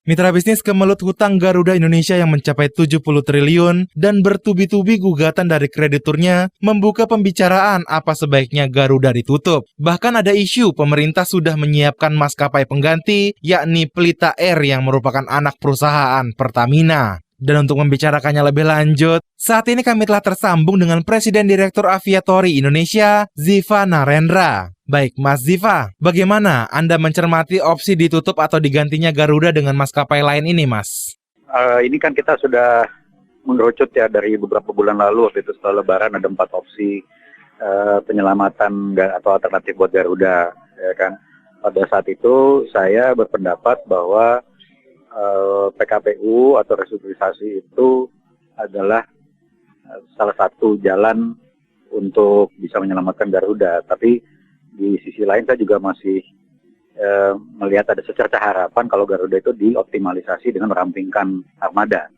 Mitra bisnis kemelut hutang Garuda Indonesia yang mencapai 70 triliun dan bertubi-tubi gugatan dari krediturnya membuka pembicaraan apa sebaiknya Garuda ditutup. Bahkan ada isu pemerintah sudah menyiapkan maskapai pengganti, yakni Pelita Air yang merupakan anak perusahaan Pertamina. Dan untuk membicarakannya lebih lanjut, saat ini kami telah tersambung dengan Presiden Direktur Aviatori Indonesia, Ziva Narendra. Baik, Mas Ziva, bagaimana Anda mencermati opsi ditutup atau digantinya Garuda dengan maskapai lain ini, Mas? Ini kan kita sudah mengerucut ya dari beberapa bulan lalu, waktu itu setelah Lebaran ada 4 opsi penyelamatan atau alternatif buat Garuda. Ya kan? Pada saat itu saya berpendapat bahwa PKPU atau restrukturisasi itu adalah salah satu jalan untuk bisa menyelamatkan Garuda. Tapi di sisi lain saya juga masih melihat ada secerca harapan kalau Garuda itu dioptimalisasi dengan merampingkan armada.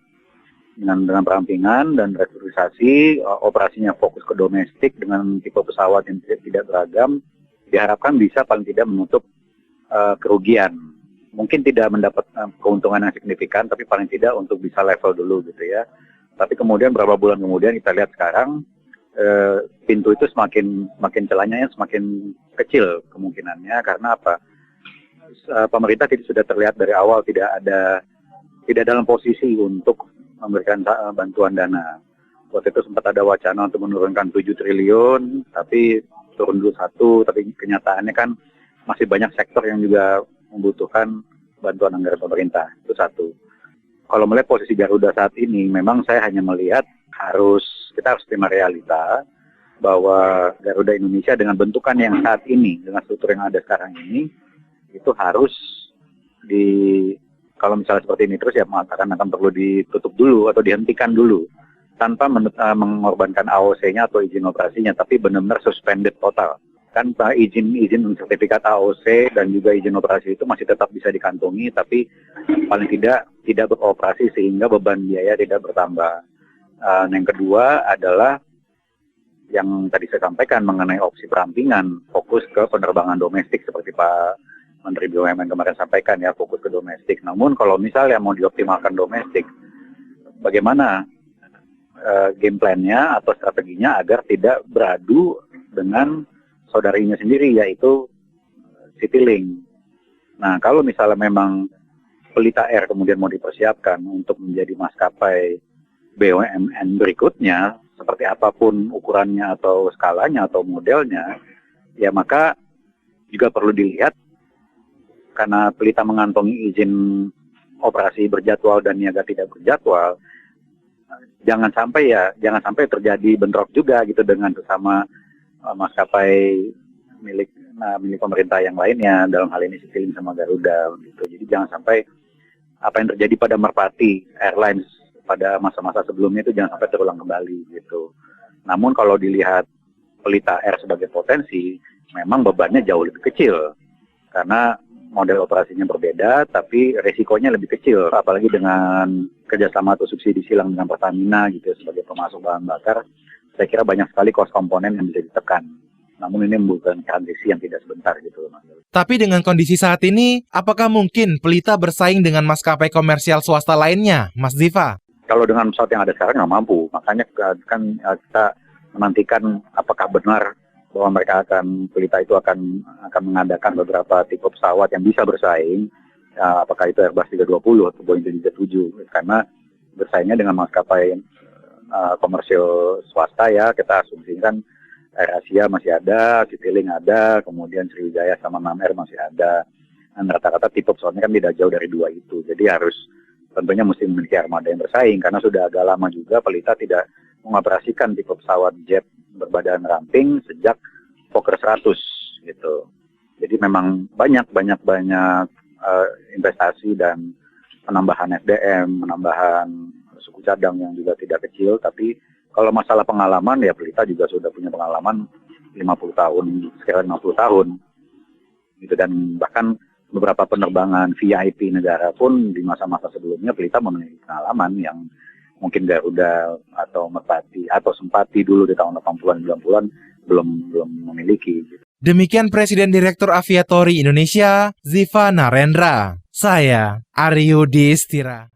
Dengan perampingan dan restrukturisasi, operasinya fokus ke domestik dengan tipe pesawat yang tidak beragam, diharapkan bisa paling tidak menutup kerugian. Mungkin tidak mendapat keuntungan yang signifikan, tapi paling tidak untuk bisa level dulu gitu ya. Tapi kemudian beberapa bulan kemudian kita lihat sekarang pintu itu semakin celahnya semakin kecil kemungkinannya. Karena apa? Pemerintah sudah terlihat dari awal tidak dalam posisi untuk memberikan bantuan dana. Waktu itu sempat ada wacana untuk menurunkan 7 triliun, tapi turun dulu 1, tapi kenyataannya kan masih banyak sektor yang juga membutuhkan bantuan anggaran pemerintah. Itu satu. Kalau melihat posisi Garuda saat ini, memang saya hanya melihat kita harus terima realita bahwa Garuda Indonesia dengan bentukan yang saat ini, dengan struktur yang ada sekarang ini, itu harus kalau misalnya seperti ini terus ya mengatakan akan perlu ditutup dulu atau dihentikan dulu tanpa mengorbankan AOC-nya atau izin operasinya, tapi benar-benar suspended total. Kan izin sertifikat AOC dan juga izin operasi itu masih tetap bisa dikantongi, tapi paling tidak beroperasi sehingga beban biaya tidak bertambah. Yang kedua adalah yang tadi saya sampaikan mengenai opsi perampingan, fokus ke penerbangan domestik seperti Pak Menteri BUMN kemarin sampaikan ya, fokus ke domestik. Namun kalau misalnya mau dioptimalkan domestik, bagaimana game plan-nya atau strateginya agar tidak beradu dengan saudarinya sendiri, yaitu Citylink. Nah, kalau misalnya memang Pelita Air kemudian mau dipersiapkan untuk menjadi maskapai BUMN berikutnya, seperti apapun ukurannya atau skalanya atau modelnya, ya maka juga perlu dilihat karena Pelita mengantongi izin operasi berjadwal dan niaga tidak berjadwal, jangan sampai terjadi bentrok juga gitu dengan sesama maskapai milik pemerintah yang lainnya, dalam hal ini Citylink sama Garuda gitu. Jadi jangan sampai apa yang terjadi pada Merpati Airlines pada masa-masa sebelumnya itu jangan sampai terulang kembali gitu. Namun kalau dilihat Pelita Air sebagai potensi, memang bebannya jauh lebih kecil karena model operasinya berbeda, tapi resikonya lebih kecil, apalagi dengan kerjasama atau subsidi silang dengan Pertamina gitu sebagai pemasok bahan bakar. Saya kira banyak sekali cost komponen yang bisa ditekan. Namun ini membutuhkan transisi yang tidak sebentar gitu. Tapi dengan kondisi saat ini, apakah mungkin Pelita bersaing dengan maskapai komersial swasta lainnya, Mas Ziva? Kalau dengan pesawat yang ada sekarang nggak mampu. Makanya kan kita menantikan apakah benar bahwa Pelita itu akan mengadakan beberapa tipe pesawat yang bisa bersaing. Apakah itu Airbus 320 atau Boeing 737. Karena bersaingnya dengan maskapai komersial swasta ya, kita asumsikan AirAsia masih ada, Citylink ada, kemudian Sriwijaya sama Nam Air masih ada. Dan rata-rata tipe pesawatnya kan tidak jauh dari 2 itu. Jadi tentunya mesti memiliki armada yang bersaing, karena sudah agak lama juga Pelita tidak mengoperasikan tipe pesawat jet berbadan ramping sejak Fokker 100 gitu. Jadi memang banyak investasi dan penambahan SDM, penambahan suku cadang yang juga tidak kecil, tapi kalau masalah pengalaman ya Pelita juga sudah punya pengalaman 50 tahun, sekitar 50 tahun gitu, dan bahkan beberapa penerbangan VIP negara pun di masa-masa sebelumnya Pelita memiliki pengalaman yang mungkin Garuda atau Merpati atau Sempati dulu di tahun 80-an 90-an belum memiliki gitu. Demikian Presiden Direktur Aviatori Indonesia, Ziva Narendra. Saya Aryo Destira.